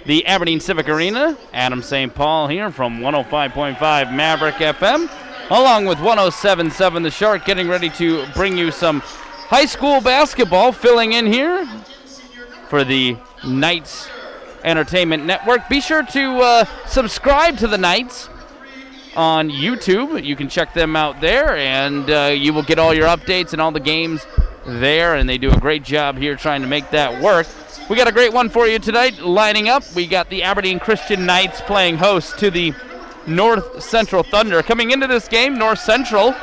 the Aberdeen Civic Arena. Adam St. Paul here from 105.5 Maverick FM, along with 107.7 The Shark, getting ready to bring you some high school basketball. Filling in here for the Knights Entertainment Network. Be sure to subscribe to the Knights on YouTube. You can check them out there, and you will get all your updates and all the games there, and they do a great job here trying to make that work. We got a great one for you tonight lining up. We got the Aberdeen Christian Knights playing host to the North Central Thunder. Coming into this game, North Central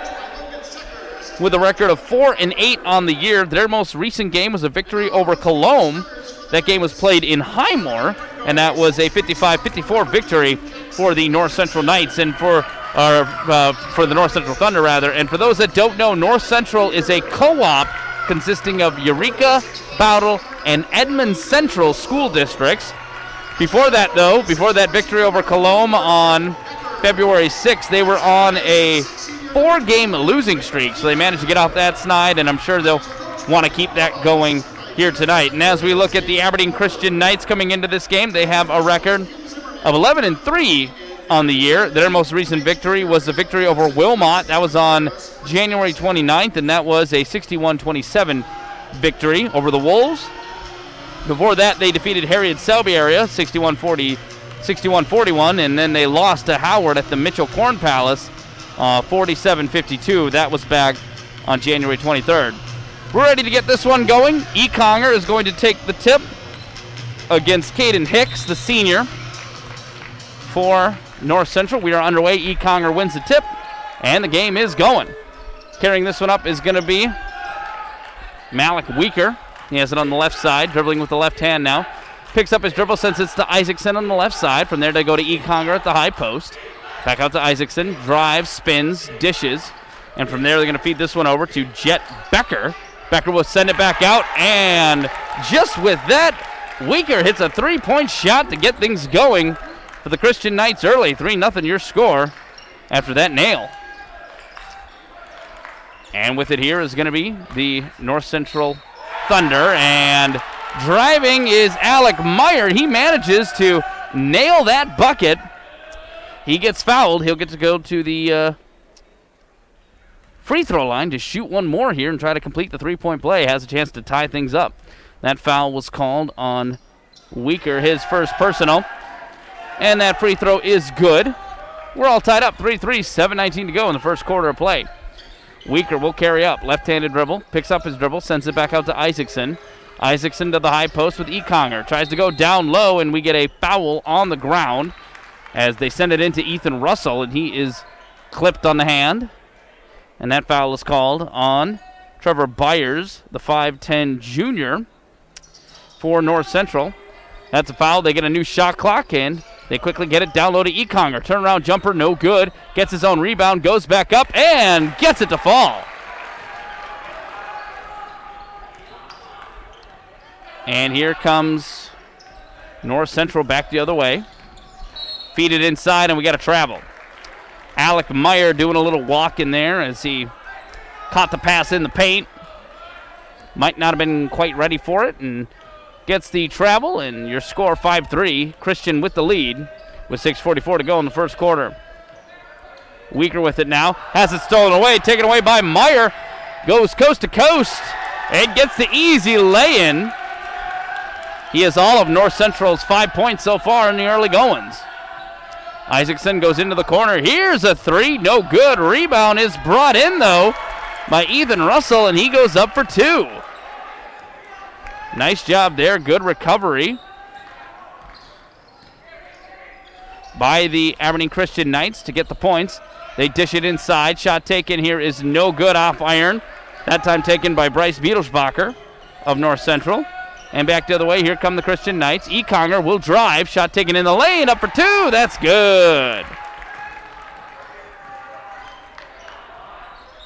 with a record of 4-8 on the year. Their most recent game was a victory over Cologne. That game was played in Highmore, and that was a 55-54 victory for the North Central Knights and for the North Central Thunder, rather. And for those that don't know, North Central is a co-op consisting of Eureka, Bowdle, and Edmond Central school districts. Before that victory over Cologne on February 6th, they were on a 4-game losing streak, so they managed to get off that snide, and I'm sure they'll want to keep that going here tonight. And as we look at the Aberdeen Christian Knights coming into this game, they have a record of 11-3 on the year. Their most recent victory was the victory over Wilmot. That was on January 29th, and that was a 61-27 victory over the Wolves. Before that, they defeated Harriet Selby area 61-41, and then they lost to Howard at the Mitchell Corn Palace 47-52. That was back on January 23rd. We're ready to get this one going. E. Conger is going to take the tip against Caden Hicks, the senior, for North Central. We are underway. E. Conger wins the tip, and the game is going. Carrying this one up is going to be Malik Weaker. He has it on the left side, dribbling with the left hand now. Picks up his dribble, sends it to Isaacson on the left side. From there, they go to E. Conger at the high post. Back out to Isaacson. Drives, spins, dishes. And from there, they're going to feed this one over to Jet Becker. Becker will send it back out, and just with that, Weaker hits a three-point shot to get things going for the Christian Knights early. 3-0 your score after that nail. And with it here is going to be the North Central Thunder, and driving is Alec Meyer. He manages to nail that bucket. He gets fouled. He'll get to go to the free throw line to shoot one more here and try to complete the three-point play. Has a chance to tie things up. That foul was called on Weaker, his first personal. And that free throw is good. We're all tied up, 3-3, 7:19 to go in the first quarter of play. Weaker will carry up, left-handed dribble, picks up his dribble, sends it back out to Isaacson. Isaacson to the high post with E. Conger. Tries to go down low, and we get a foul on the ground as they send it into Ethan Russell, and he is clipped on the hand. And that foul is called on Trevor Byers, the 5'10 junior for North Central. That's a foul. They get a new shot clock, and they quickly get it down low to E. Conger. Turnaround jumper, no good. Gets his own rebound, goes back up, and gets it to fall. And here comes North Central back the other way. Feed it inside, and we got to travel. Alec Meyer doing a little walk in there as he caught the pass in the paint. Might not have been quite ready for it, and gets the travel, and your score 5-3. Christian with the lead with 6:44 to go in the first quarter. Weaker with it now. Has it stolen away, taken away by Meyer. Goes coast to coast and gets the easy lay-in. He has all of North Central's 5 points so far in the early goings. Isaacson goes into the corner. Here's a three. No good. Rebound is brought in, though, by Ethan Russell, and he goes up for two. Nice job there. Good recovery by the Aberdeen Christian Knights to get the points. They dish it inside. Shot taken here is no good off iron. That time taken by Bryce Biedelsbacher of North Central. And back the other way, here come the Christian Knights. E. Conger will drive. Shot taken in the lane, up for two. That's good.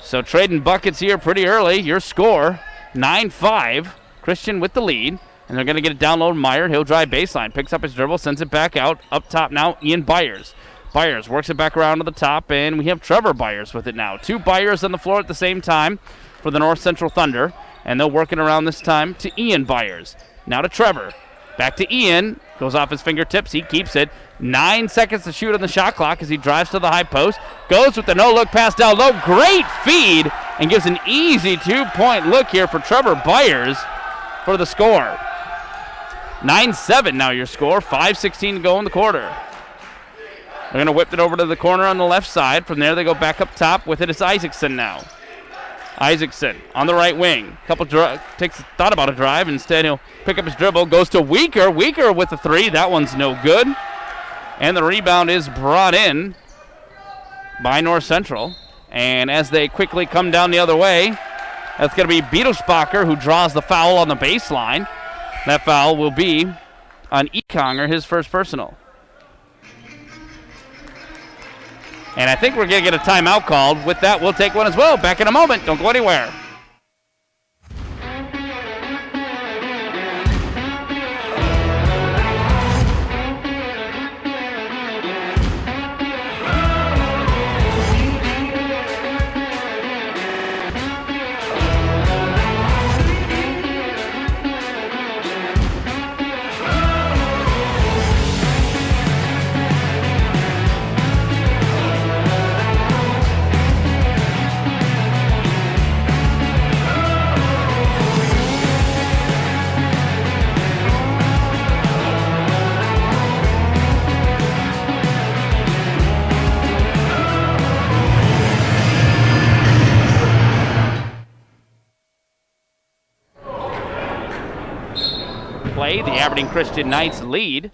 So trading buckets here pretty early. Your score, 9-5. Christian with the lead. And they're going to get it down low to Meyer. He'll drive baseline. Picks up his dribble, sends it back out. Up top now, Ian Byers. Byers works it back around to the top, and we have Trevor Byers with it now. Two Byers on the floor at the same time for the North Central Thunder. And they'll work it around this time to Ian Byers. Now to Trevor. Back to Ian. Goes off his fingertips. He keeps it. 9 seconds to shoot on the shot clock as he drives to the high post. Goes with the no-look pass down low. Great feed and gives an easy 2-point look here for Trevor Byers for the score. 9-7 now your score. 5:16 to go in the quarter. They're going to whip it over to the corner on the left side. From there they go back up top. With it is Isaacson now. Isaacson on the right wing. Thought about a drive. Instead, he'll pick up his dribble. Goes to Weaker. Weaker with the three. That one's no good. And the rebound is brought in by North Central. And as they quickly come down the other way, that's going to be Biedelsbacher who draws the foul on the baseline. That foul will be on Econger, his first personal. And I think we're going to get a timeout called. With that, we'll take one as well. Back in a moment. Don't go anywhere. The Aberdeen Christian Knights lead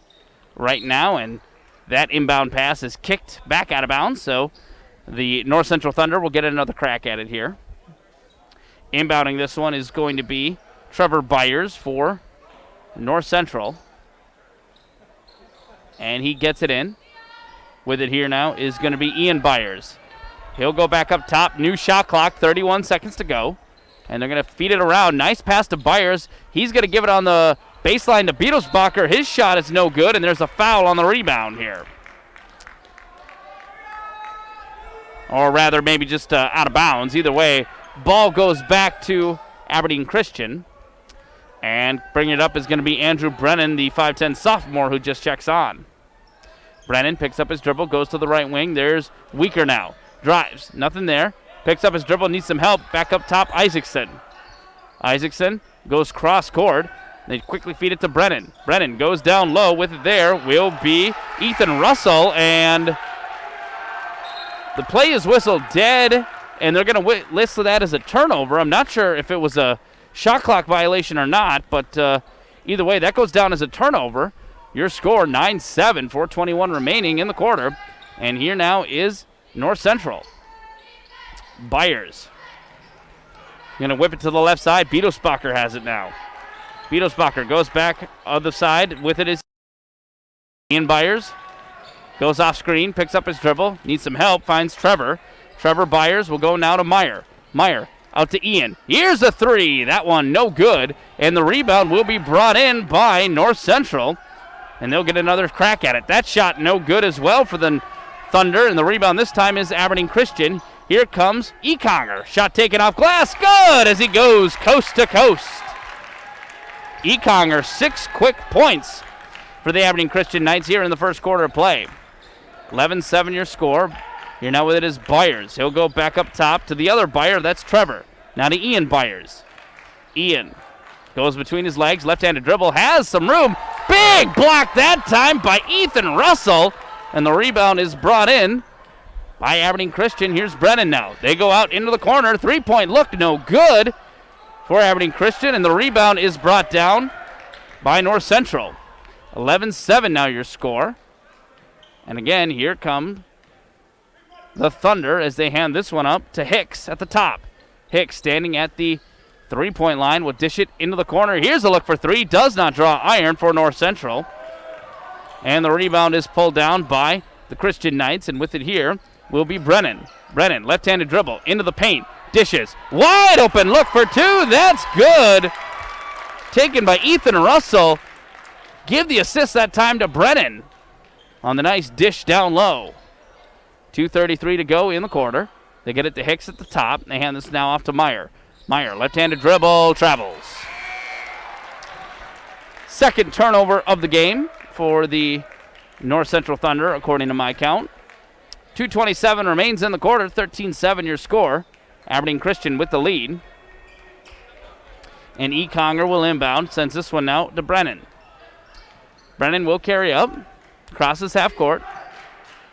right now, and that inbound pass is kicked back out of bounds, so the North Central Thunder will get another crack at it here. Inbounding this one is going to be Trevor Byers for North Central, and he gets it in. With it here now is going to be Ian Byers. He'll go back up top. New shot clock, 31 seconds to go, and they're going to feed it around. Nice pass to Byers. He's going to give it on the baseline to Biedelsbacher. His shot is no good, and there's a foul on the rebound here. Or rather, maybe just out of bounds. Either way, ball goes back to Aberdeen Christian. And bringing it up is going to be Andrew Brennan, the 5'10 sophomore who just checks on. Brennan picks up his dribble, goes to the right wing. There's Weaker now. Drives. Nothing there. Picks up his dribble, needs some help. Back up top, Isaacson. Isaacson goes cross-court. They quickly feed it to Brennan. Brennan goes down low. With it there will be Ethan Russell, and the play is whistled dead, and they're going to list that as a turnover. I'm not sure if it was a shot clock violation or not, but either way, that goes down as a turnover. Your score, 9-7, 4:21 remaining in the quarter, and here now is North Central. Byers going to whip it to the left side. Biedelsbacher has it now. Biedelsbacher goes back on the side. With it is Ian Byers. Goes off screen, picks up his dribble, needs some help, finds Trevor. Trevor Byers will go now to Meyer. Meyer out to Ian. Here's a three. That one no good. And the rebound will be brought in by North Central. And they'll get another crack at it. That shot no good as well for the Thunder. And the rebound this time is Aberdeen Christian. Here comes Econger. Shot taken off glass. Good as he goes coast to coast. Econger, 6 quick points for the Aberdeen Christian Knights here in the first quarter of play. 11-7 your score. Here now with it is Byers. He'll go back up top to the other Byer. That's Trevor. Now to Ian Byers. Ian goes between his legs. Left-handed dribble. Has some room. Big block that time by Ethan Russell. And the rebound is brought in by Aberdeen Christian. Here's Brennan now. They go out into the corner. 3-point look. No good for Aberdeen Christian, and the rebound is brought down by North Central. 11-7 now your score. And again, here come the Thunder as they hand this one up to Hicks at the top. Hicks standing at the 3-point line will dish it into the corner. Here's a look for three. Does not draw iron for North Central. And the rebound is pulled down by the Christian Knights, and with it here will be Brennan. Brennan, left-handed dribble into the paint. Dishes. Wide open look for two. That's good. Taken by Ethan Russell. Give the assist that time to Brennan on the nice dish down low. 2:33 to go in the quarter. They get it to Hicks at the top. They hand this now off to Meyer. Meyer, left-handed dribble, travels. second turnover of the game for the North Central Thunder, according to my count. 2:27 remains in the quarter, 13-7 your score. Aberdeen Christian with the lead. And E. Conger will inbound, sends this one now to Brennan. Brennan will carry up, crosses half court,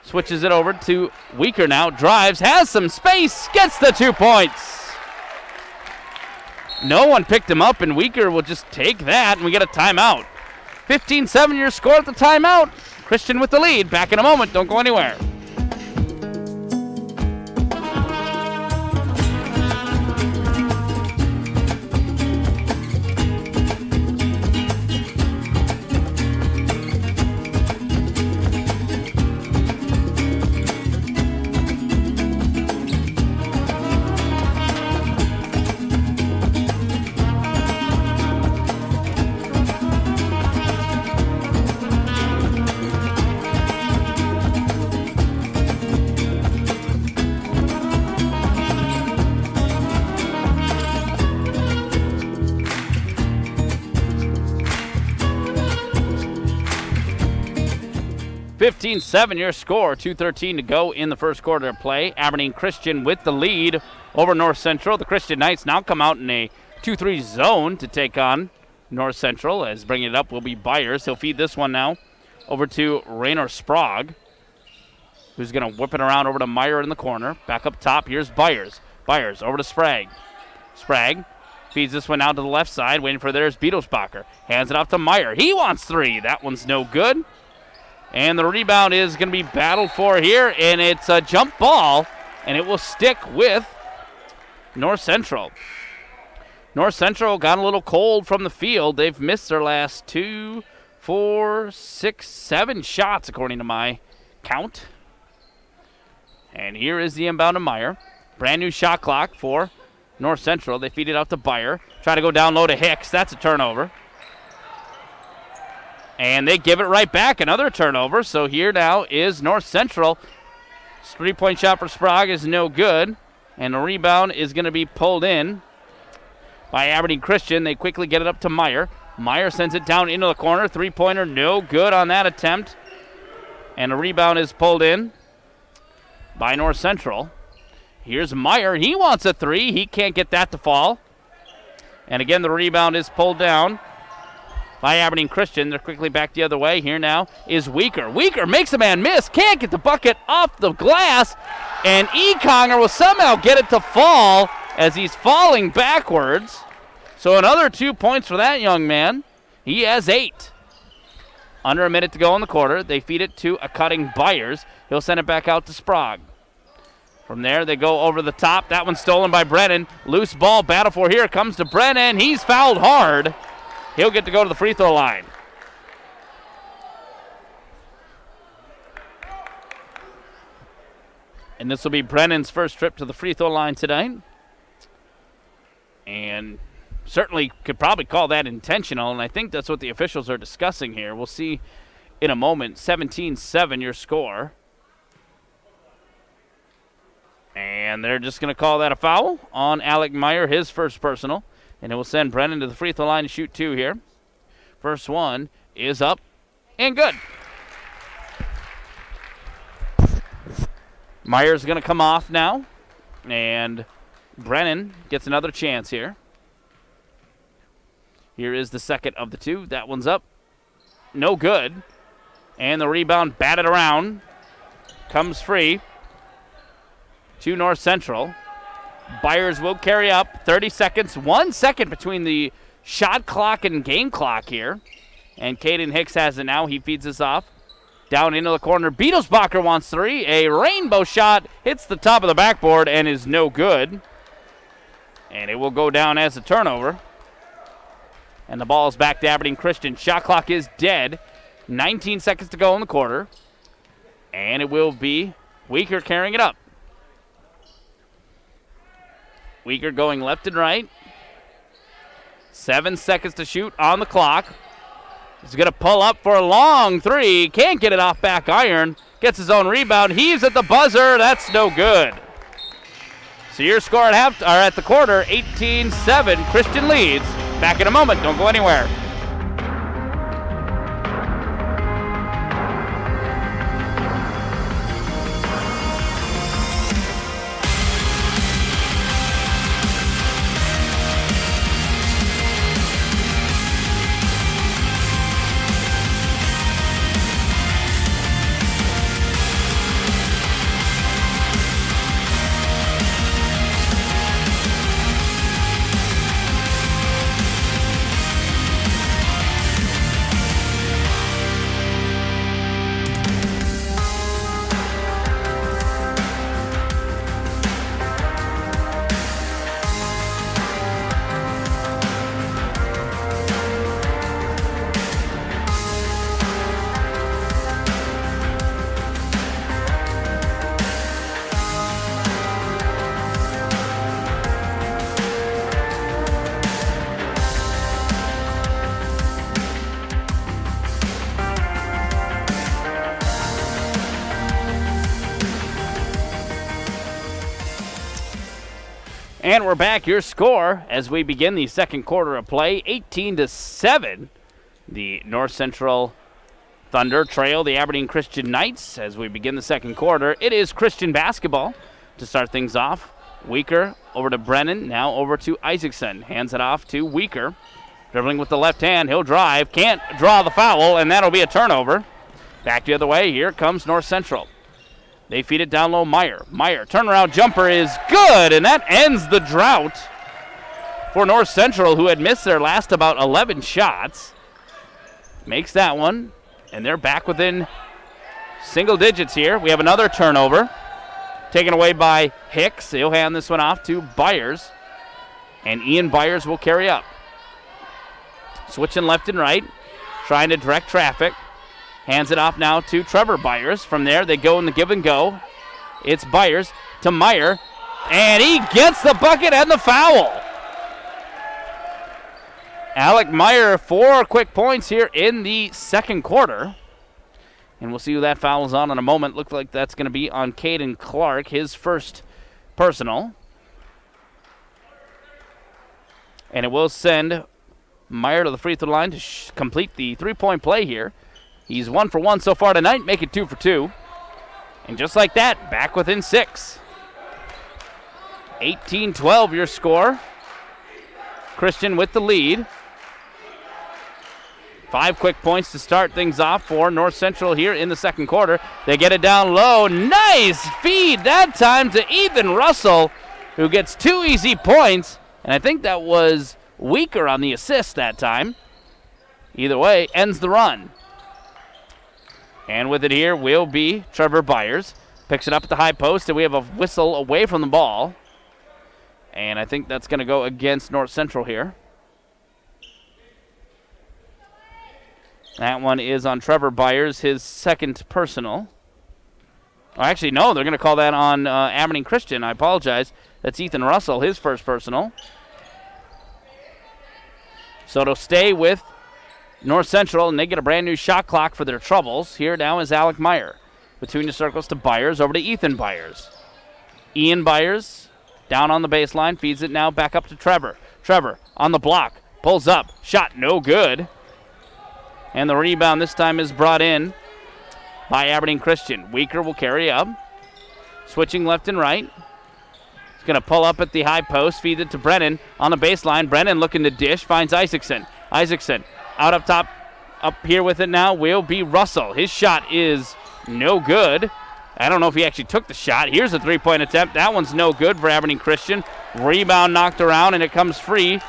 switches it over to Weaker now, drives, has some space, gets the 2 points. No one picked him up, and Weaker will just take that, and we get a timeout. 15-7 your score at the timeout. Christian with the lead. Back in a moment. Don't go anywhere. 15-7 your score, 2:13 to go in the first quarter of play. Aberdeen Christian with the lead over North Central. The Christian Knights now come out in a 2-3 zone to take on North Central. As bringing it up will be Byers. He'll feed this one now over to Raynor Sprague, who's going to whip it around over to Meyer in the corner. Back up top, here's Byers. Byers over to Sprague. Sprague feeds this one out to the left side, waiting for there's Beadlesbacher. Hands it off to Meyer. He wants three. That one's no good. And the rebound is going to be battled for here, and it's a jump ball, and it will stick with North Central. North Central got a little cold from the field. They've missed their last 2, 4, 6, 7 shots, according to my count. And here is the inbound to Meyer. Brand new shot clock for North Central. They feed it out to Byer. Try to go down low to Hicks. That's a turnover. And they give it right back, another turnover. So here now is North Central. Three-point shot for Sprague is no good. And the rebound is going to be pulled in by Aberdeen Christian. They quickly get it up to Meyer. Meyer sends it down into the corner. Three-pointer, no good on that attempt. And the rebound is pulled in by North Central. Here's Meyer. He wants a three. He can't get that to fall. And again, the rebound is pulled down by Aberdeen Christian. They're quickly back the other way. Here now is Weaker. Weaker makes a man miss. Can't get the bucket off the glass. And E. Conger will somehow get it to fall as he's falling backwards. So another 2 points for that young man. He has 8. Under a minute to go in the quarter. They feed it to a cutting Byers. He'll send it back out to Sprague. From there, they go over the top. That one's stolen by Brennan. Loose ball, battle for here. Comes to Brennan. He's fouled hard. He'll get to go to the free throw line. And this will be Brennan's first trip to the free throw line tonight. And certainly could probably call that intentional, and I think that's what the officials are discussing here. We'll see in a moment. 17-7 your score. And they're just going to call that a foul on Alec Meyer, his first personal. And it will send Brennan to the free throw line to shoot 2 here. First one is up and good. Meyer's going to come off now. And Brennan gets another chance here. Here is the second of the 2. That one's up. No good. And the rebound batted around. Comes free to North Central. Byers will carry up. 30 seconds. 1 second between the shot clock and game clock here. And Caden Hicks has it now. He feeds this off. Down into the corner. Beadlesbacher wants 3. A rainbow shot hits the top of the backboard and is no good. And it will go down as a turnover. And the ball is back to Aberdeen Christian. Shot clock is dead. 19 seconds to go in the quarter. And it will be Weaker carrying it up. Weaker going left and right. 7 seconds to shoot on the clock. He's going to pull up for a long 3. Can't get it off back iron. Gets his own rebound. Heaves at the buzzer. That's no good. So your score at the quarter, 18-7. Christian leads. Back in a moment. Don't go anywhere. And we're back. Your score as we begin the second quarter of play, 18-7. The North Central Thunder trail the Aberdeen Christian Knights as we begin the second quarter. It is Christian basketball to start things off. Weaker over to Brennan, now over to Isaacson. Hands it off to Weaker. Dribbling with the left hand, he'll drive, can't draw the foul, and that'll be a turnover. Back the other way, here comes North Central. They feed it down low, Meyer. Meyer, turnaround jumper is good, and that ends the drought for North Central, who had missed their last about 11 shots. Makes that one, and they're back within single digits here. We have another turnover, taken away by Hicks. He'll hand this one off to Byers, and Ian Byers will carry up. Switching left and right, trying to direct traffic. Hands it off now to Trevor Byers. From there, they go in the give and go. It's Byers to Meyer, and he gets the bucket and the foul. Alec Meyer, 4 quick points here in the second quarter. And we'll see who that foul is on in a moment. Looks like that's going to be on Caden Clark, his first personal. And it will send Meyer to the free throw line to complete the three-point play here. He's 1 for 1 so far tonight, make it 2 for 2. And just like that, back within 6. 18-12 your score. Christian with the lead. 5 quick points to start things off for North Central here in the second quarter. They get it down low. Nice feed that time to Ethan Russell, who gets 2 easy points. And I think that was Weaker on the assist that time. Either way, ends the run. And with it here will be Trevor Byers. Picks it up at the high post, and we have a whistle away from the ball. And I think that's going to go against North Central here. That one is on Trevor Byers, his second personal. Oh, actually, no, they're going to call that on Aberdeen Christian. I apologize. That's Ethan Russell, his first personal. So it'll stay with North Central, and they get a brand new shot clock for their troubles. Here now is Alec Meyer. Between the circles to Byers, over to Ethan Byers. Ian Byers down on the baseline, feeds it now back up to Trevor. Trevor on the block, pulls up, shot no good. And the rebound this time is brought in by Aberdeen Christian. Weaker will carry up. Switching left and right. He's going to pull up at the high post, feed it to Brennan on the baseline. Brennan looking to dish, finds Isaacson. Isaacson out up top, up here with it now will be Russell. His shot is no good. I don't know if he actually took the shot. Here's a three-point attempt. That one's no good for Aberdeen Christian. Rebound knocked around, and it comes free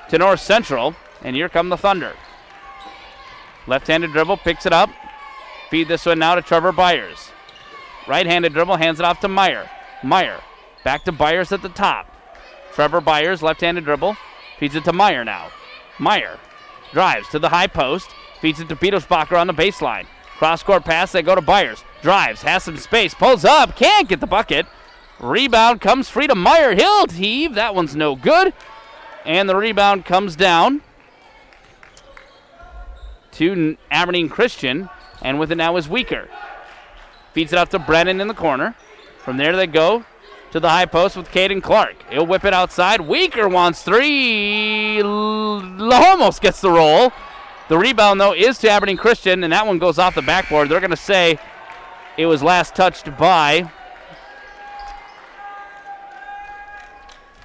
to North Central. And here come the Thunder. Left-handed dribble, picks it up. Feed this one now to Trevor Byers. Right-handed dribble, hands it off to Meyer. Meyer, back to Byers at the top. Trevor Byers, left-handed dribble, feeds it to Meyer now. Meyer drives to the high post, feeds it to Petersbacher on the baseline. Cross-court pass, they go to Byers. Drives, has some space, pulls up, can't get the bucket. Rebound comes free to Meyer. He'll heave, that one's no good. And the rebound comes down to Aberdeen Christian, and with it now is Weaker. Feeds it out to Brennan in the corner. From there they go to the high post with Caden Clark. He'll whip it outside. Weaker wants 3. Almost gets the roll. The rebound, though, is to Aberdeen Christian, and that one goes off the backboard. They're going to say it was last touched by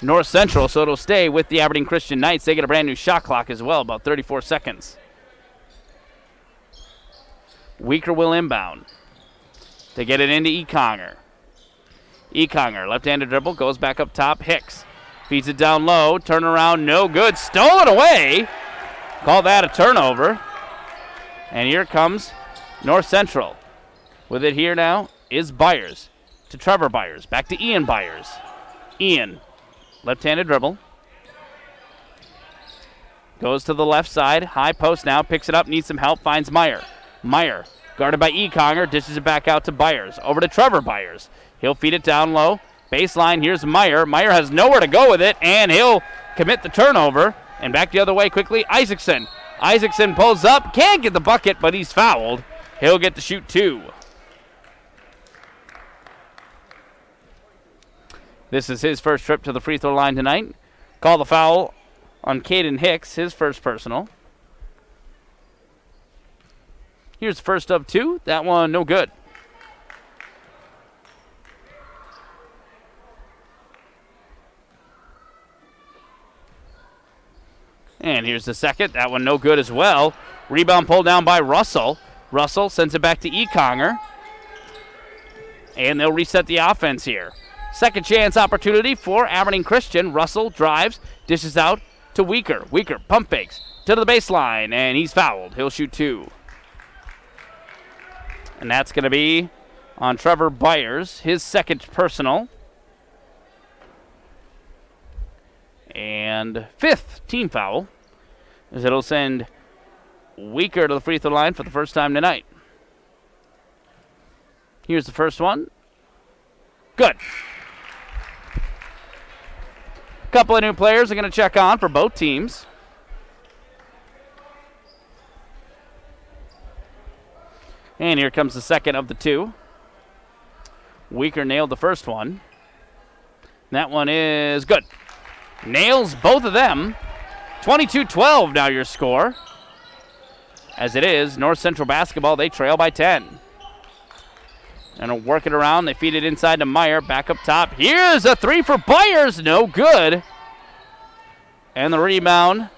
North Central, so it'll stay with the Aberdeen Christian Knights. They get a brand new shot clock as well, about 34 seconds. Weaker will inbound. They get it into Econger. Econger, left-handed dribble, goes back up top. Hicks feeds it down low. Turnaround, no good. Stolen away. Call that a turnover. And here comes North Central. With it here now is Byers to Trevor Byers. Back to Ian Byers. Ian, left-handed dribble. Goes to the left side. High post now. Picks it up. Needs some help. Finds Meyer. Meyer, guarded by Econger, dishes it back out to Byers. Over to Trevor Byers. He'll feed it down low. Baseline, here's Meyer. Meyer has nowhere to go with it, and he'll commit the turnover. And back the other way quickly, Isaacson. Isaacson pulls up, can't get the bucket, but he's fouled. He'll get to shoot 2. This is his first trip to the free throw line tonight. Call the foul on Caden Hicks, his first personal. Here's the first of two. That one no good. And here's the second. That one no good as well. Rebound pulled down by Russell. Russell sends it back to Econger. And they'll reset the offense here. Second chance opportunity for Aberdeen Christian. Russell drives, dishes out to Weaker. Weaker pump fakes to the baseline, and he's fouled. He'll shoot two. And that's going to be on Trevor Byers, his second personal. And fifth team foul, as it'll send Weaker to the free throw line for the first time tonight. Here's the first one. Good. A couple of new players are going to check on for both teams. And here comes the second of the two. Weaker nailed the first one. That one is good. Nails both of them. 22-12 now your score. As it is, North Central basketball, they trail by 10. And they'll work it around. They feed it inside to Meyer. Back up top. Here's a three for Byers. No good. And the rebound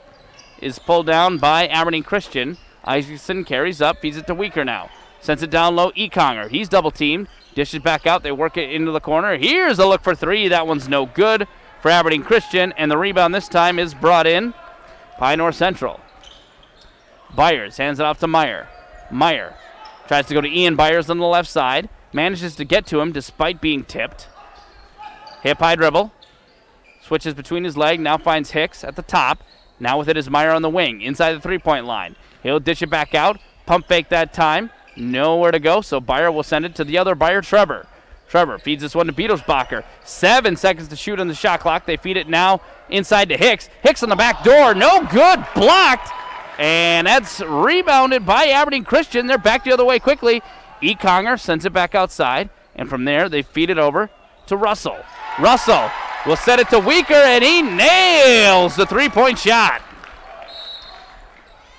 is pulled down by Aberdeen Christian. Isaacson carries up. Feeds it to Weaker now. Sends it down low. Econger. He's double teamed. Dishes back out. They work it into the corner. Here's a look for three. That one's no good for Aberdeen Christian. And the rebound this time is brought in by North Central. Byers hands it off to Meyer. Meyer tries to go to Ian Byers on the left side. Manages to get to him despite being tipped. Hip high dribble. Switches between his leg. Now finds Hicks at the top. Now with it is Meyer on the wing. Inside the three-point line. He'll dish it back out. Pump fake that time. Nowhere to go, so Byer will send it to the other Byer, Trevor. Trevor feeds this one to Beetelsbacher. 7 seconds to shoot on the shot clock. They feed it now inside to Hicks. Hicks on the back door. No good. Blocked. And that's rebounded by Aberdeen Christian. They're back the other way quickly. Econger sends it back outside. And from there, they feed it over to Russell. Russell will set it to Weaker, and he nails the three-point shot.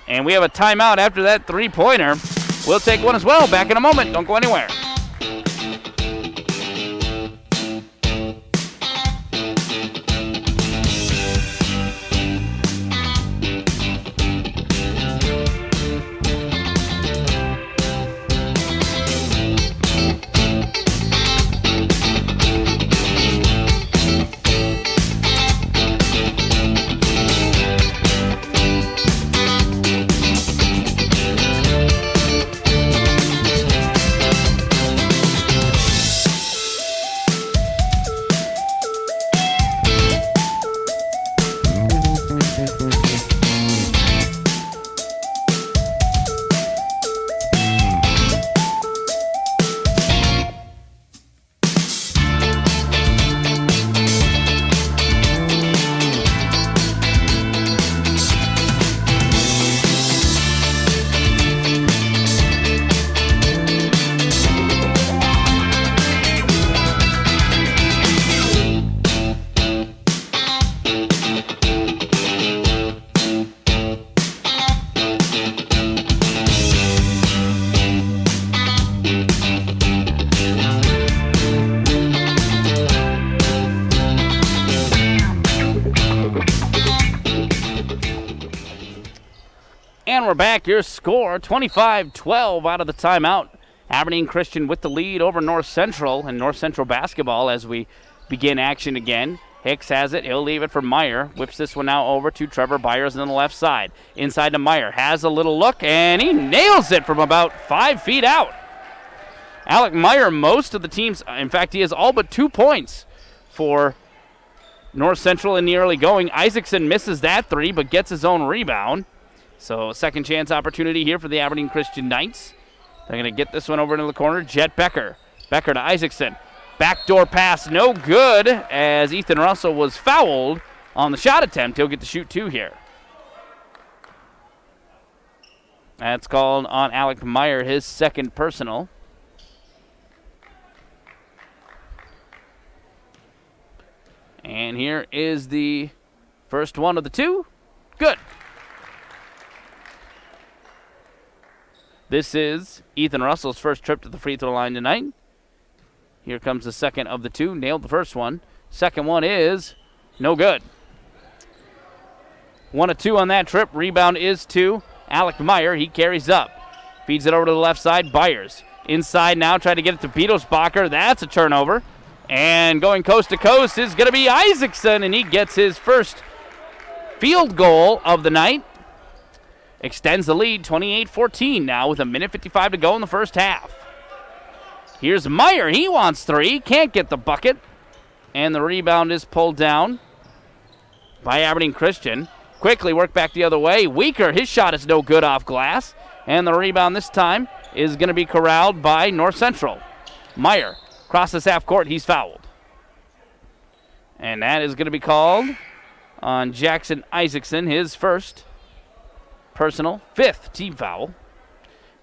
And we have a timeout after that three-pointer. We'll take one as well. Back in a moment. Don't go anywhere. And we're back. Your score, 25-12 out of the timeout. Aberdeen Christian with the lead over North Central and North Central basketball as we begin action again. Hicks has it. He'll leave it for Meyer. Whips this one now over to Trevor Byers on the left side. Inside to Meyer. Has a little look, and he nails it from about 5 feet out. Alec Meyer, most of the teams, in fact, he has all but 2 points for North Central in the early going. Isaacson misses that three, but gets his own rebound. So second chance opportunity here for the Aberdeen Christian Knights. They're going to get this one over into the corner. Jet Becker. Becker to Isaacson. Backdoor pass, no good, as Ethan Russell was fouled on the shot attempt. He'll get to shoot two here. That's called on Alec Meyer, his second personal. And here is the first one of the two. Good. This is Ethan Russell's first trip to the free throw line tonight. Here comes the second of the two. Nailed the first one. Second one is no good. 1 of 2 on that trip. Rebound is to Alec Meyer. He carries up. Feeds it over to the left side. Byers inside now. Trying to get it to Beadelsbacher. That's a turnover. And going coast to coast is going to be Isaacson, and he gets his first field goal of the night. Extends the lead 28-14 now with 1:55 to go in the first half. Here's Meyer. He wants 3. Can't get the bucket. And the rebound is pulled down by Aberdeen Christian. Quickly work back the other way. Weaker, his shot is no good off glass. And the rebound this time is going to be corralled by North Central. Meyer crosses half court. He's fouled. And that is going to be called on Jackson Isaacson, his first personal 5th team foul.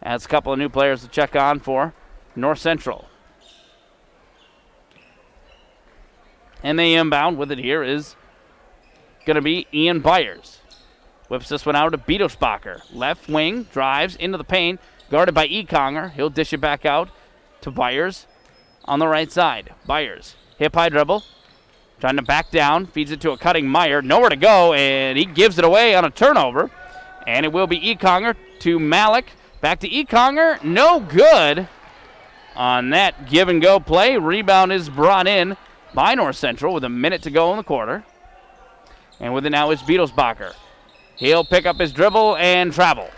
Adds a couple of new players to check on for North Central. And the inbound with it here is going to be Ian Byers. Whips this one out to Beadelsbacher. Left wing, drives into the paint, guarded by Ekonger. He'll dish it back out to Byers on the right side. Byers, hip-high dribble, trying to back down, feeds it to a cutting Meyer. Nowhere to go, and he gives it away on a turnover. And it will be Ekonger to Malik. Back to Ekonger, no good on that give-and-go play. Rebound is brought in by North Central with a minute to go in the quarter. And with it now is Beadelsbacher. He'll pick up his dribble and travel.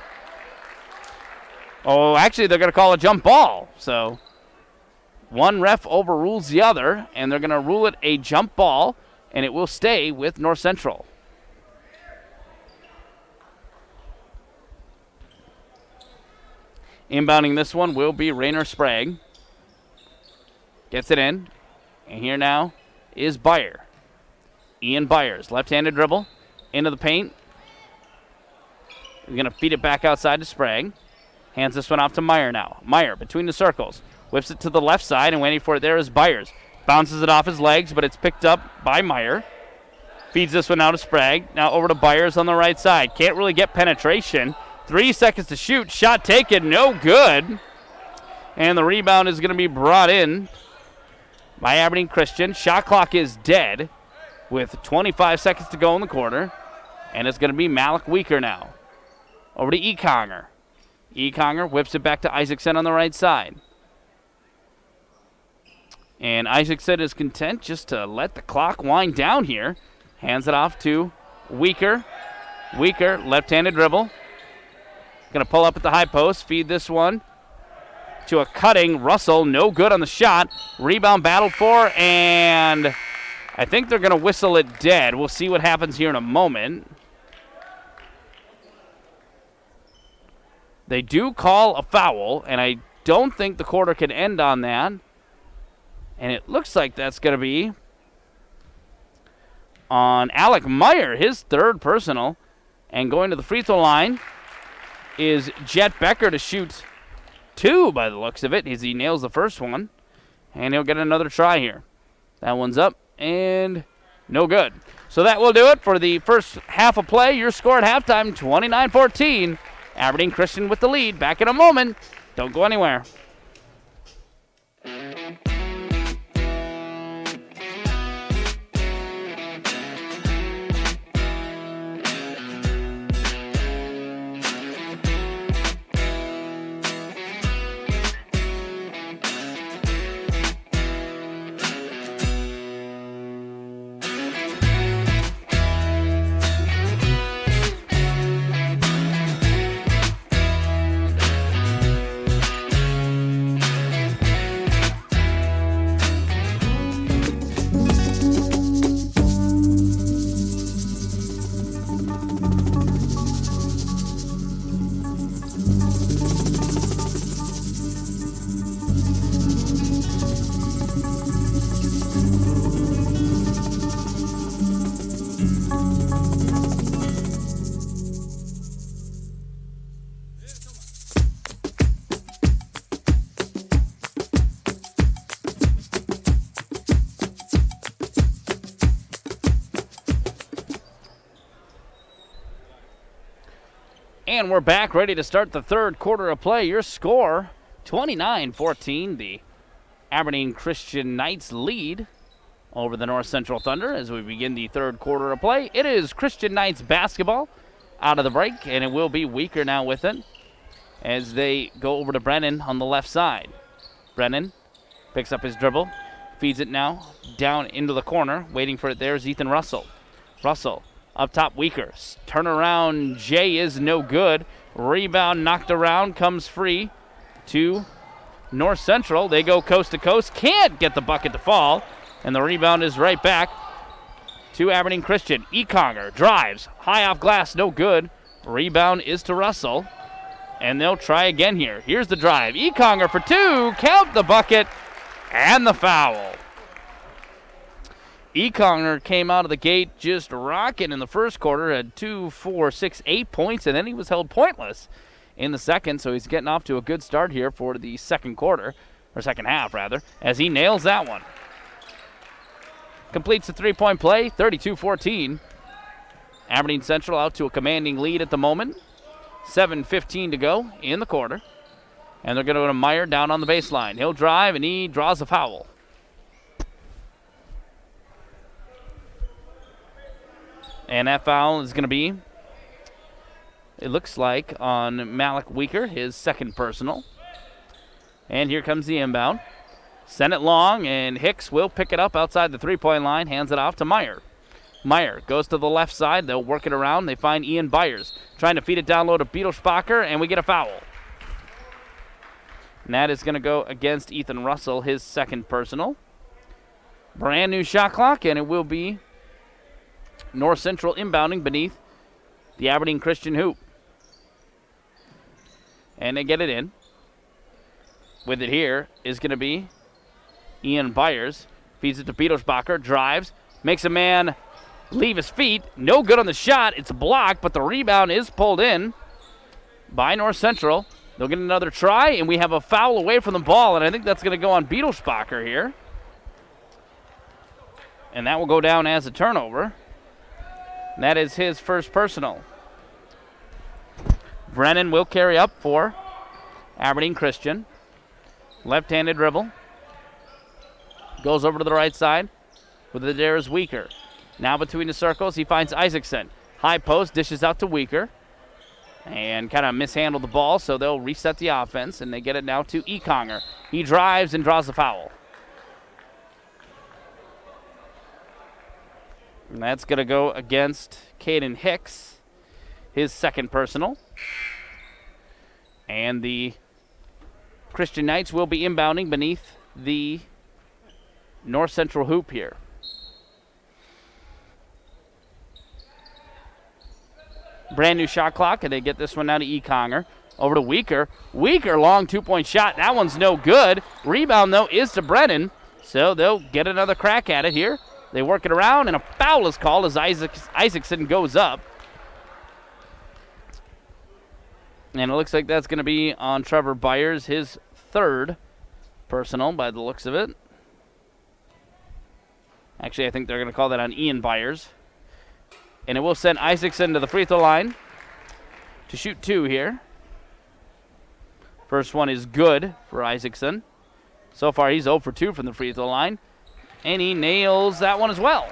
Oh, actually, they're going to call a jump ball. So one ref overrules the other, and they're going to rule it a jump ball, and it will stay with North Central. Inbounding this one will be Rainer Sprague. Gets it in. And here now is Byer. Ian Byers, left-handed dribble into the paint. He's going to feed it back outside to Sprague. Hands this one off to Meyer now. Meyer between the circles. Whips it to the left side, and waiting for it there is Byers. Bounces it off his legs, but it's picked up by Meyer. Feeds this one out to Sprague. Now over to Byers on the right side. Can't really get penetration. 3 seconds to shoot. Shot taken. No good. And the rebound is going to be brought in by Aberdeen Christian. Shot clock is dead with 25 seconds to go in the quarter. And it's going to be Malik Weaker now. Over to Ekonger. Ekonger whips it back to Isaacson on the right side. And Isaacson is content just to let the clock wind down here. Hands it off to Weaker. Weaker, left-handed dribble. Going to pull up at the high post. Feed this one to a cutting Russell. No good on the shot. Rebound battled for, and I think they're going to whistle it dead. We'll see what happens here in a moment. They do call a foul, and I don't think the quarter can end on that. And it looks like that's going to be on Alec Meyer, his 3rd personal. And going to the free throw line is Jet Becker to shoot 2 by the looks of it, as he nails the first one. And he'll get another try here. That one's up and no good. So that will do it for the first half of play. Your score at halftime, 29-14. Aberdeen Christian with the lead. Back in a moment. Don't go anywhere. And we're back ready to start the third quarter of play. Your score, 29-14. The Aberdeen Christian Knights lead over the North Central Thunder as we begin the third quarter of play. It is Christian Knights basketball out of the break, and it will be Weaker now with it as they go over to Brennan on the left side. Brennan picks up his dribble, feeds it now down into the corner. Waiting for it there is Ethan Russell. Russell up top, Weaker. Turnaround Jay is no good. Rebound knocked around, comes free to North Central. They go coast to coast, can't get the bucket to fall, and the rebound is right back to Aberdeen Christian. Econger drives, high off glass, no good. Rebound is to Russell, and they'll try again here. Here's the drive. Econger for two, count the bucket, and the foul. Econger came out of the gate just rocking in the first quarter, had 2, 4, 6, 8 points, and then he was held pointless in the second, so he's getting off to a good start here for the second quarter, or second half rather, as he nails that one. Completes the three-point play, 32-14. Aberdeen Central out to a commanding lead at the moment. 7:15 to go in the quarter. And they're going to go to Meyer down on the baseline. He'll drive, and he draws a foul. And that foul is going to be, it looks like, on Malik Weaker, his second personal. And here comes the inbound. Send it long, and Hicks will pick it up outside the three-point line, hands it off to Meyer. Meyer goes to the left side. They'll work it around. They find Ian Byers trying to feed it down low to Beetlesbacher, and we get a foul. And that is going to go against Ethan Russell, his second personal. Brand new shot clock, and it will be North Central inbounding beneath the Aberdeen Christian hoop. And they get it in. With it here is going to be Ian Byers. Feeds it to Beetlesbacher, drives, makes a man leave his feet. No good on the shot. It's blocked, but the rebound is pulled in by North Central. They'll get another try, and we have a foul away from the ball, and I think that's going to go on Beetlesbacher here. And that will go down as a turnover. And that is his first personal. Brennan will carry up for Aberdeen Christian. Left-handed dribble. Goes over to the right side with it there is Weaker. Now between the circles, he finds Isaacson. High post, dishes out to Weaker. And kind of mishandled the ball, so they'll reset the offense, and they get it now to Econger. He drives and draws the foul. And that's going to go against Caden Hicks, his second personal. And the Christian Knights will be inbounding beneath the North Central hoop here. Brand new shot clock, and they get this one now to Econger. Over to Weaker. Weaker, long two-point shot. That one's no good. Rebound, though, is to Brennan. So they'll get another crack at it here. They work it around, and a foul is called as Isaacson goes up. And it looks like that's going to be on Trevor Byers, his third personal by the looks of it. Actually, I think they're going to call that on Ian Byers. And it will send Isaacson to the free throw line to shoot two here. First one is good for Isaacson. So far, he's 0 for 2 from the free throw line. And he nails that one as well.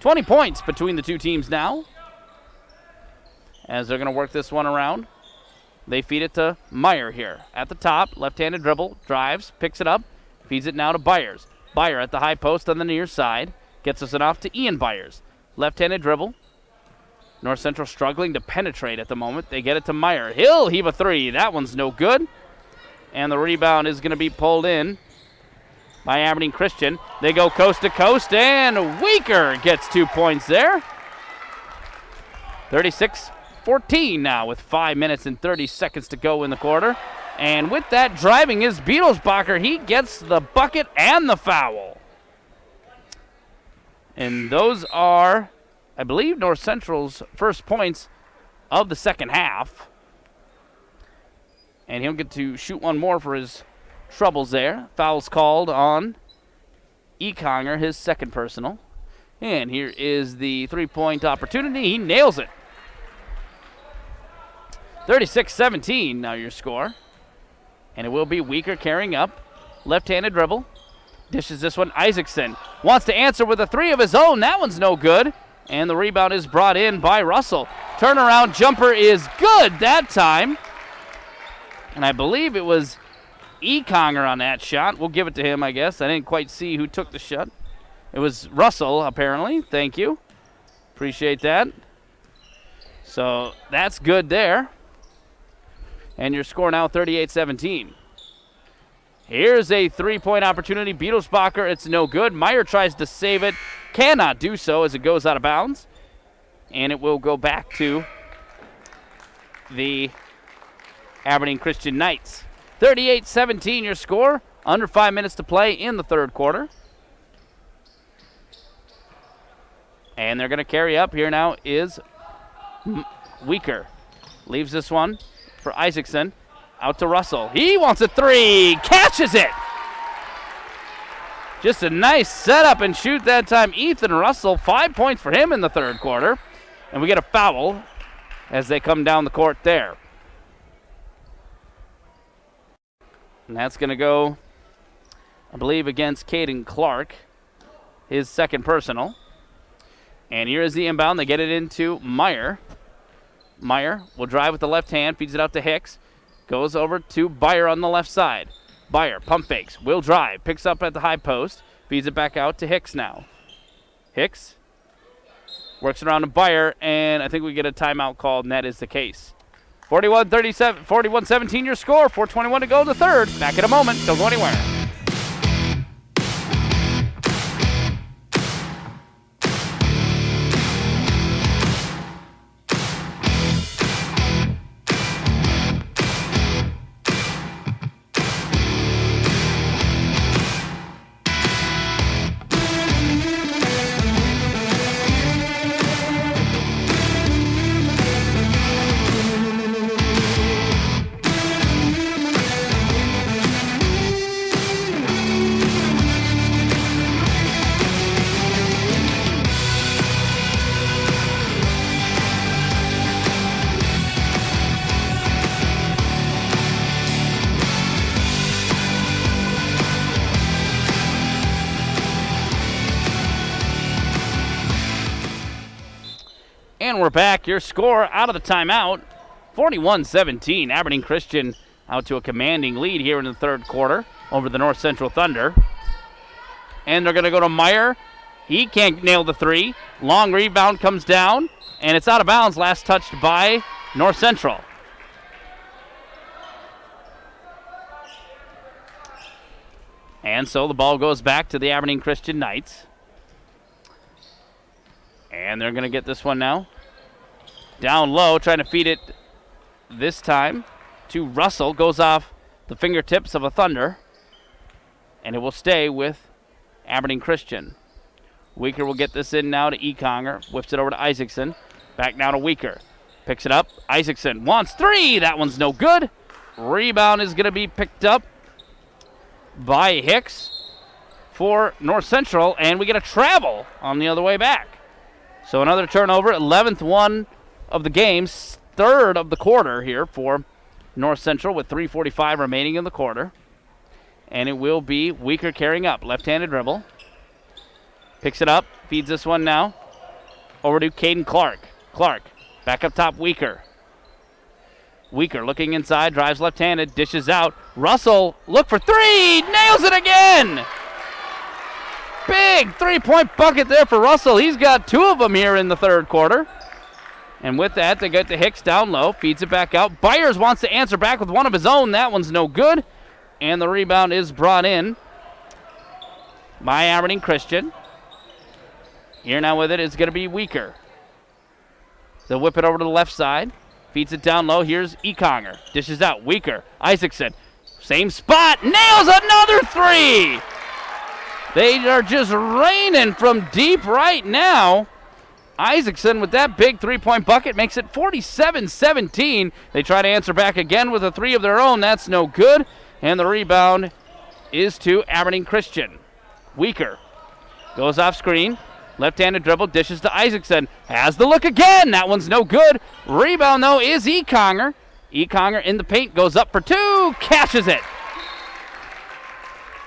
20 points between the two teams now, as they're going to work this one around. They feed it to Meyer here at the top. Left-handed dribble, drives, picks it up, feeds it now to Byers. Byers at the high post on the near side. Gets us enough to Ian Byers. Left-handed dribble. North Central struggling to penetrate at the moment. They get it to Meyer. He'll heave a three. That one's no good. And the rebound is going to be pulled in by Aberdeen Christian. They go coast to coast, and Weaker gets 2 points there. 36-14 now with 5 minutes and 30 seconds to go in the quarter. And with that, driving is Beetlesbacher. He gets the bucket and the foul. And those are, I believe, North Central's first points of the second half. And he'll get to shoot one more for his troubles there. Foul's called on Econger, his second personal. And here is the three-point opportunity. He nails it. 36-17 now your score. And it will be Weaker carrying up. Left-handed dribble. Dishes this one. Isaacson wants to answer with a three of his own. That one's no good. And the rebound is brought in by Russell. Turnaround jumper is good that time. And I believe it was Ekonger on that shot. We'll give it to him, I guess. I didn't quite see who took the shot. It was Russell, apparently. Thank you. Appreciate that. So that's good there. And your score now 38-17. Here's a three-point opportunity. Beetlesbacher, it's no good. Meyer tries to save it. Cannot do so as it goes out of bounds. And it will go back to the Aberdeen Christian Knights. 38-17 your score. Under 5 minutes to play in the third quarter. And they're going to carry up. Here now is Weaker. Leaves this one for Isaacson. Out to Russell. He wants a three. Catches it. Just a nice setup and shoot that time. Ethan Russell, 5 points for him in the third quarter. And we get a foul as they come down the court there. And that's going to go, I believe, against Caden Clark, his second personal. And here is the inbound. They get it into Meyer. Meyer will drive with the left hand, feeds it out to Hicks. Goes over to Beyer on the left side. Beyer, pump fakes, will drive, picks up at the high post, feeds it back out to Hicks now. Hicks works around to Beyer, and I think we get a timeout called, and that is the case. 41-17 your score, 4:21 to go in the third. Back in a moment, don't go anywhere. And we're back. Your score out of the timeout, 41-17. Aberdeen Christian out to a commanding lead here in the third quarter over the North Central Thunder. And they're going to go to Meyer. He can't nail the three. Long rebound comes down, and it's out of bounds. Last touched by North Central. And so the ball goes back to the Aberdeen Christian Knights. And they're going to get this one now. Down low, trying to feed it this time to Russell. Goes off the fingertips of a Thunder. And it will stay with Aberdeen Christian. Weaker will get this in now to Ekonger. Whips it over to Isaacson. Back now to Weaker. Picks it up. Isaacson wants three. That one's no good. Rebound is going to be picked up by Hicks for North Central. And we get a travel on the other way back. So another turnover, 11th one of the game, third of the quarter here for North Central with 3:45 remaining in the quarter. And it will be Weaker carrying up. Left-handed dribble. Picks it up, feeds this one now over to Caden Clark. Clark, back up top, Weaker. Weaker looking inside, drives left-handed, dishes out. Russell, look for three, nails it again! Big three-point bucket there for Russell. He's got two of them here in the third quarter. And with that, they get to Hicks down low, feeds it back out. Byers wants to answer back with one of his own. That one's no good. And the rebound is brought in by Aberdeen Christian. Here now with it is going to be Weaker. They'll whip it over to the left side. Feeds it down low. Here's Ekonger. Dishes out. Weaker. Isaacson. Same spot. Nails another three. They are just raining from deep right now. Isaacson with that big three-point bucket makes it 47-17. They try to answer back again with a three of their own. That's no good. And the rebound is to Aberdeen Christian. Weaker goes off screen. Left-handed dribble, dishes to Isaacson. Has the look again. That one's no good. Rebound, though, is Ekonger. Conger in the paint, goes up for two, cashes it.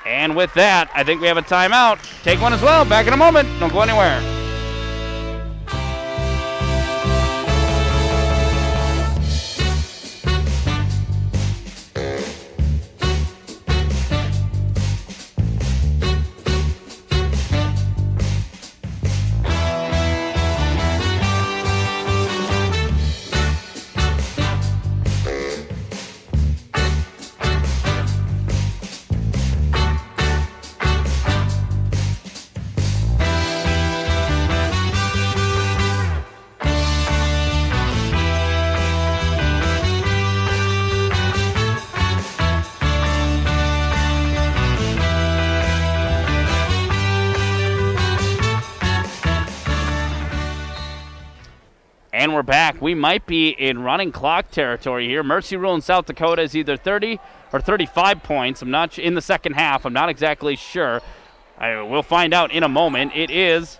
And with that, I think we have a timeout. Take one as well. Back in a moment. Don't go anywhere. And we're back. We might be in running clock territory here. Mercy Rule in South Dakota is either 30 or 35 points. I'm not in the second half. I'm not exactly sure. I will find out in a moment. It is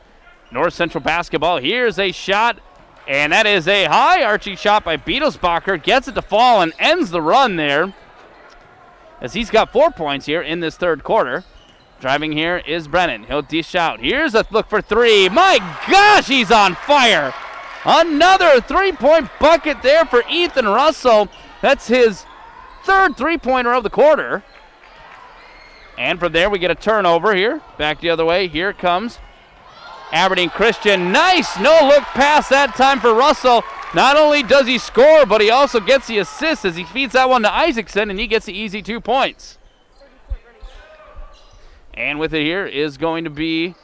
North Central basketball. Here's a shot, and that is a high arching shot by Beadlesbacher. Gets it to fall and ends the run there, as he's got 4 points here in this third quarter. Driving here is Brennan. He'll dish out. Here's a look for three. My gosh, he's on fire. Another three-point bucket there for Ethan Russell. That's his third three-pointer of the quarter. And from there, we get a turnover here. Back the other way. Here comes Aberdeen Christian. Nice no-look pass that time for Russell. Not only does he score, but he also gets the assist as he feeds that one to Isaacson, and he gets the easy 2 points. And with it here is going to be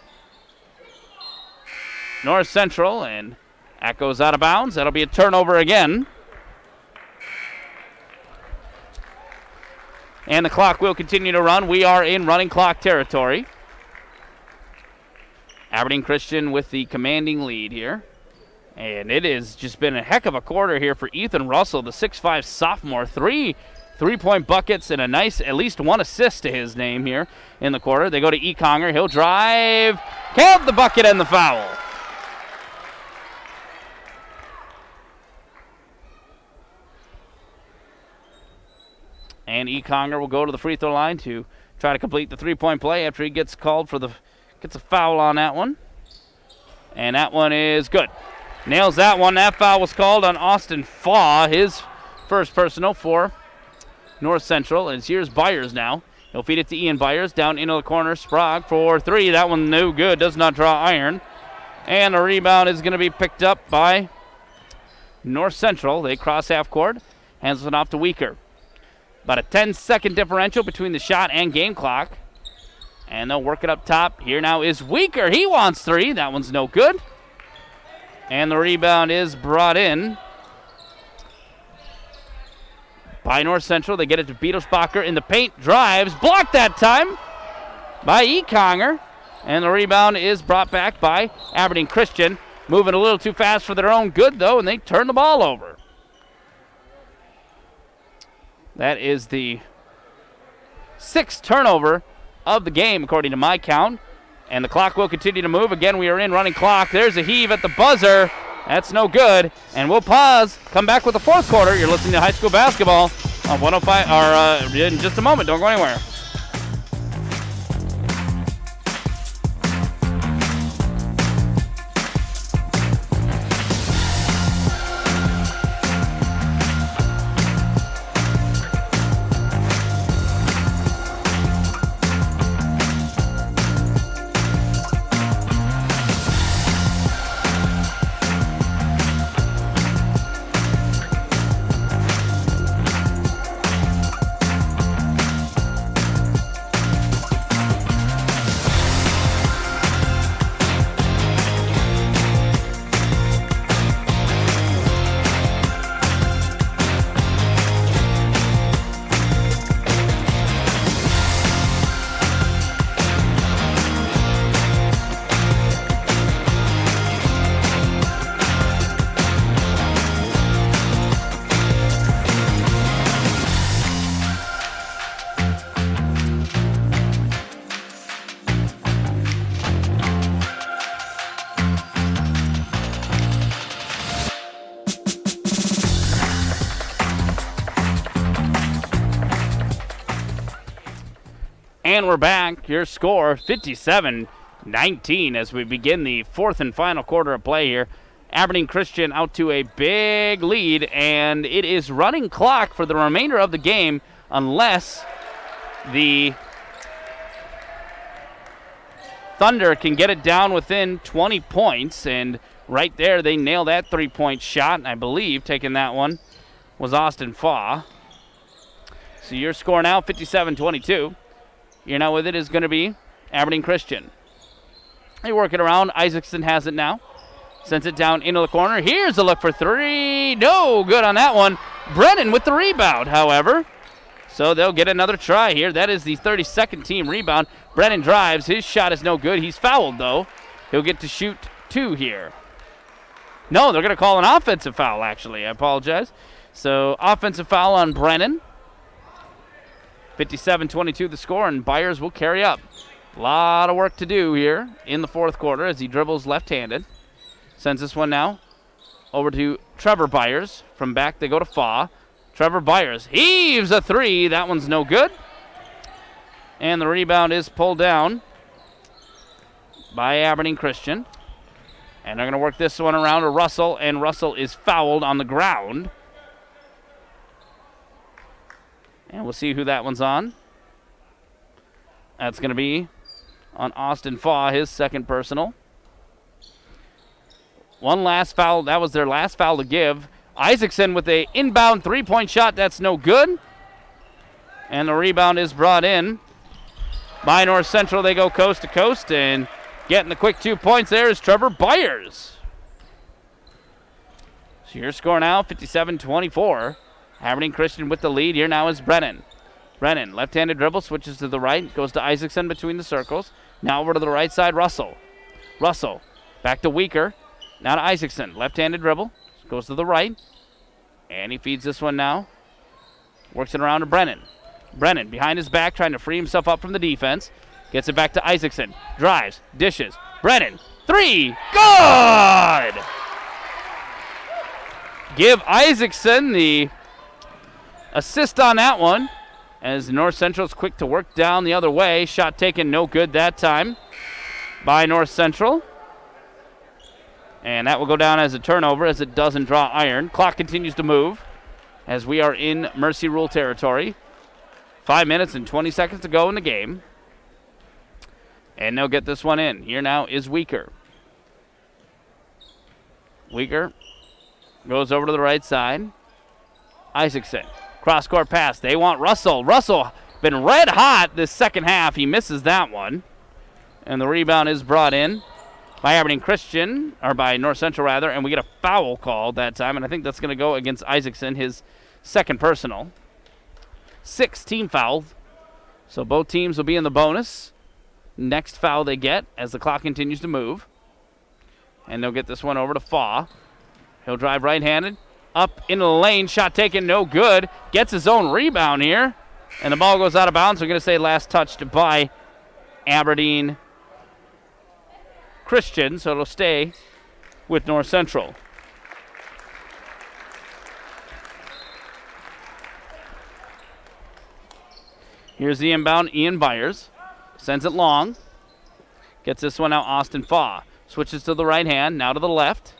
North Central, and that goes out of bounds. That'll be a turnover again. And the clock will continue to run. We are in running clock territory. Aberdeen Christian with the commanding lead here. And it has just been a heck of a quarter here for Ethan Russell, the 6'5 sophomore. Three-point buckets and a nice, at least one assist to his name here in the quarter. They go to Conger. He'll drive. Count the bucket and the foul. And Conger will go to the free throw line to try to complete the three-point play after he gets called for gets a foul on that one. And that one is good. Nails that one. That foul was called on Austin Faw, his first personal for North Central. And here's Byers now. He'll feed it to Ian Byers down into the corner. Sprague for three. That one no good. Does not draw iron. And the rebound is going to be picked up by North Central. They cross half court. Hands it off to Weaker. About a 10-second differential between the shot and game clock. And they'll work it up top. Here now is Weaker. He wants three. That one's no good. And the rebound is brought in by North Central. They get it to Beadlesbacher in the paint. Drives. Blocked that time by Conger. And the rebound is brought back by Aberdeen Christian. Moving a little too fast for their own good, though, and they turn the ball over. That is the sixth turnover of the game, according to my count. And the clock will continue to move. Again, we are in running clock. There's a heave at the buzzer. That's no good. And we'll pause. Come back with the fourth quarter. You're listening to high school basketball on 105, in just a moment. Don't go anywhere. And we're back. Your score, 57-19 as we begin the fourth and final quarter of play here. Aberdeen Christian out to a big lead, and it is running clock for the remainder of the game unless the Thunder can get it down within 20 points. And right there, they nail that three-point shot, and I believe taking that one was Austin Faw. So your score now, 57-22. You're now with it is going to be Aberdeen Christian. They work it around. Isaacson has it now. Sends it down into the corner. Here's a look for three. No good on that one. Brennan with the rebound, however. So they'll get another try here. That is the 32nd team rebound. Brennan drives. His shot is no good. He's fouled, though. He'll get to shoot two here. No, they're going to call an offensive foul, actually. I apologize. So offensive foul on Brennan. 57-22 the score, and Byers will carry up. A lot of work to do here in the fourth quarter as he dribbles left-handed. Sends this one now over to Trevor Byers. From back, they go to Faw. Trevor Byers heaves a three. That one's no good. And the rebound is pulled down by Aberdeen Christian. And they're going to work this one around to Russell, and Russell is fouled on the ground. And we'll see who that one's on. That's going to be on Austin Faw, his second personal. One last foul. That was their last foul to give. Isaacson with a inbound three-point shot. That's no good. And the rebound is brought in by North Central. They go coast to coast, and getting the quick 2 points there is Trevor Byers. So your score now, 57-24. Aberdeen Christian with the lead. Here now is Brennan. Brennan, left-handed dribble, switches to the right, goes to Isaacson between the circles. Now over to the right side, Russell. Russell, back to Weaker. Now to Isaacson, left-handed dribble, goes to the right. And he feeds this one now. Works it around to Brennan. Brennan, behind his back, trying to free himself up from the defense. Gets it back to Isaacson. Drives, dishes. Brennan, three, good! Give Isaacson the assist on that one, as North Central's quick to work down the other way. Shot taken, no good that time by North Central. And that will go down as a turnover, as it doesn't draw iron. Clock continues to move as we are in Mercy Rule territory. 5 minutes and 20 seconds to go in the game. And they'll get this one in. Here now is Weaker. Weaker goes over to the right side. Isaacson. Cross-court pass. They want Russell. Russell been red hot this second half. He misses that one. And the rebound is brought in by Aberdeen Christian, or by North Central rather, and we get a foul called that time, and I think that's going to go against Isaacson, his second personal. 6 team fouls, so both teams will be in the bonus. Next foul they get as the clock continues to move. And they'll get this one over to Faw. He'll drive right-handed. Up into the lane, shot taken, no good. Gets his own rebound here, and the ball goes out of bounds. We're going to say last touched by Aberdeen Christian, so it'll stay with North Central. Here's the inbound, Ian Byers. Sends it long. Gets this one out, Austin Faw. Switches to the right hand, now to the left.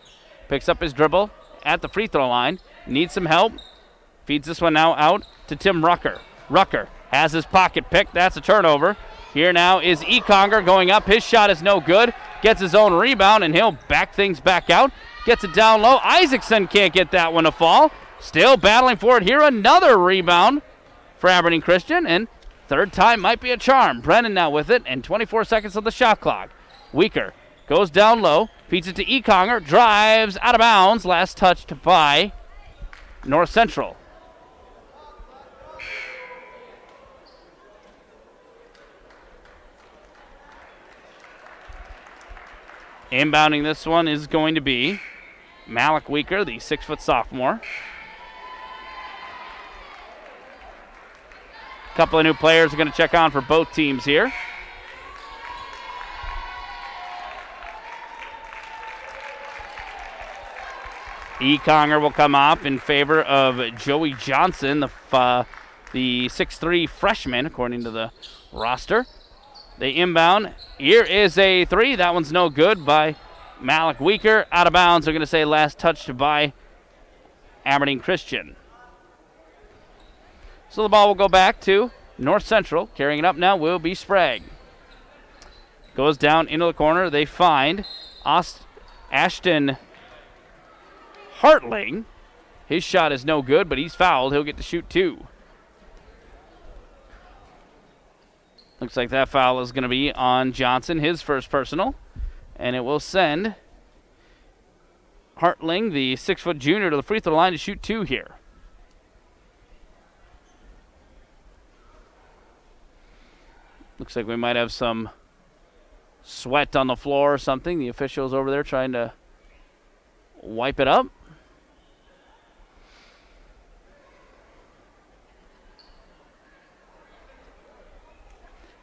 Picks up his dribble at the free throw line. Needs some help. Feeds this one now out to Tim Rucker. Rucker has his pocket picked. That's a turnover. Here now is Econger going up. His shot is no good. Gets his own rebound, and he'll back things back out. Gets it down low. Isaacson can't get that one to fall. Still battling for it here. Another rebound for Aberdeen Christian, and third time might be a charm. Brennan now with it, and 24 seconds on the shot clock. Weaker goes down low. Feeds it to Econger. Drives out of bounds. Last touched by North Central. Inbounding this one is going to be Malik Weaker, the 6-foot sophomore. A couple of new players are going to check on for both teams here. Econger will come off in favor of Joey Johnson, the 6'3 freshman, according to the roster. They inbound. Here is a three. That one's no good by Malik Weaker. Out of bounds. They're going to say last touched by Aberdeen Christian. So the ball will go back to North Central. Carrying it up now will be Sprague. Goes down into the corner. They find Ashton Hartling. His shot is no good, but he's fouled. He'll get to shoot two. Looks like that foul is going to be on Johnson, his first personal. And it will send Hartling, the 6-foot junior, to the free throw line to shoot two here. Looks like we might have some sweat on the floor or something. The officials over there trying to wipe it up.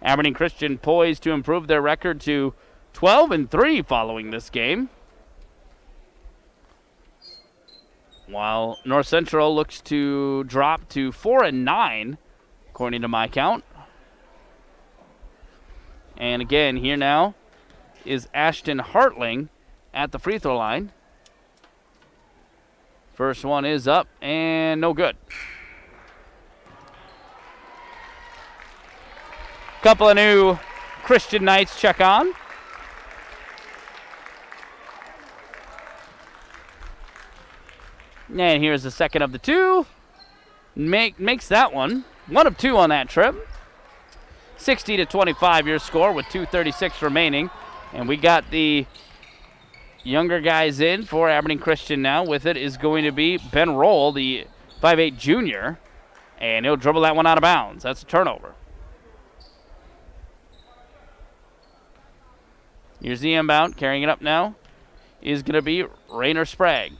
Aberdeen Christian poised to improve their record to 12-3 following this game, while North Central looks to drop to 4-9, according to my count. And again, here now is Ashton Hartling at the free throw line. First one is up and no good. Couple of new Christian Knights check on. And here's the second of the two. Makes that one. One of two on that trip. 60-25 your score with 2:36 remaining. And we got the younger guys in for Aberdeen Christian now. With it is going to be Ben Roll, the 5'8 junior. And he'll dribble that one out of bounds. That's a turnover. Here's the inbound. Carrying it up now is going to be Rainer Sprague.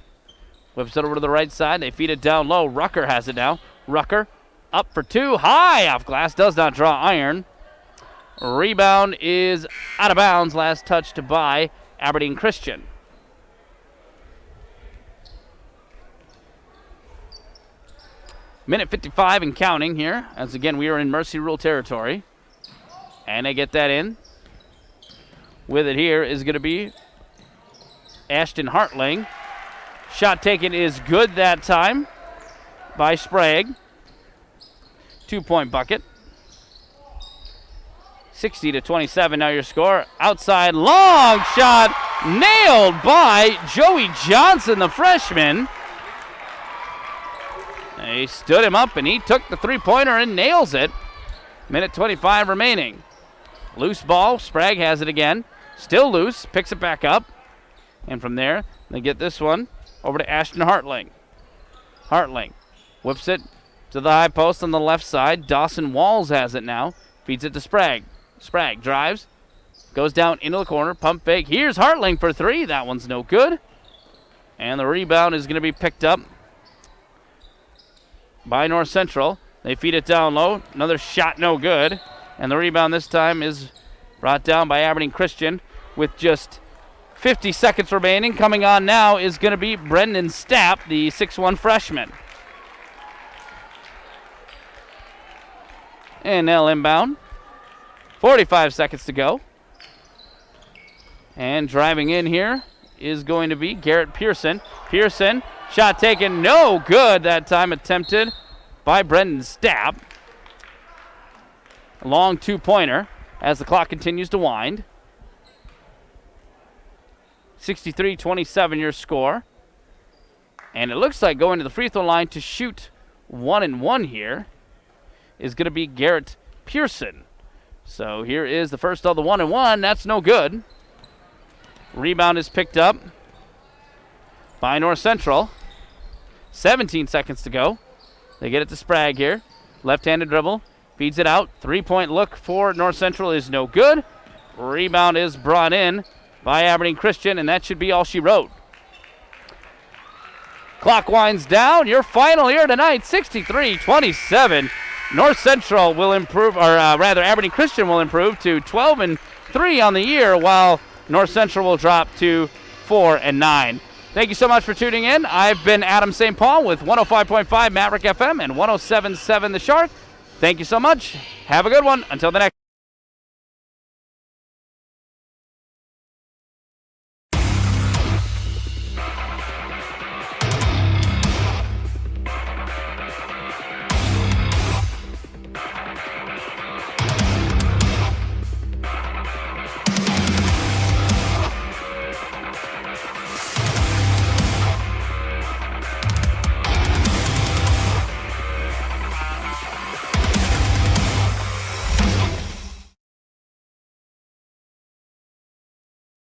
Whips it over to the right side. They feed it down low. Rucker has it now. Rucker up for two. High off glass. Does not draw iron. Rebound is out of bounds. Last touched by Aberdeen Christian. Minute 55 and counting here. As again, we are in Mercy Rule territory. And they get that in. With it here is going to be Ashton Hartling. Shot taken is good that time by Sprague. 2-point bucket. 60-27 now your score. Outside long shot nailed by Joey Johnson, the freshman. They stood him up and he took the three-pointer and nails it. Minute 25 remaining. Loose ball. Sprague has it again. Still loose. Picks it back up. And from there, they get this one over to Ashton Hartling. Hartling whips it to the high post on the left side. Dawson Walls has it now. Feeds it to Sprague. Sprague drives. Goes down into the corner. Pump fake. Here's Hartling for three. That one's no good. And the rebound is going to be picked up by North Central. They feed it down low. Another shot no good. And the rebound this time is brought down by Aberdeen Christian with just 50 seconds remaining. Coming on now is going to be Brendan Stapp, the 6'1 freshman. And they'll inbound. 45 seconds to go. And driving in here is going to be Garrett Pearson. Pearson, shot taken, no good that time, attempted by Brendan Stapp. A long two-pointer as the clock continues to wind. 63-27 your score. And it looks like going to the free throw line to shoot 1-1 here is going to be Garrett Pearson. So here is the first of the 1-1. That's no good. Rebound is picked up by North Central. 17 seconds to go. They get it to Sprague here. Left-handed dribble. Feeds it out. Three-point look for North Central is no good. Rebound is brought in by Aberdeen Christian, and that should be all she wrote. Clock winds down. Your final here tonight, 63-27. North Central will improve, or rather Aberdeen Christian will improve to 12-3 on the year, while North Central will drop to 4-9. Thank you so much for tuning in. I've been Adam St. Paul with 105.5 Maverick FM and 107.7 The Shark. Thank you so much. Have a good one. Until the next.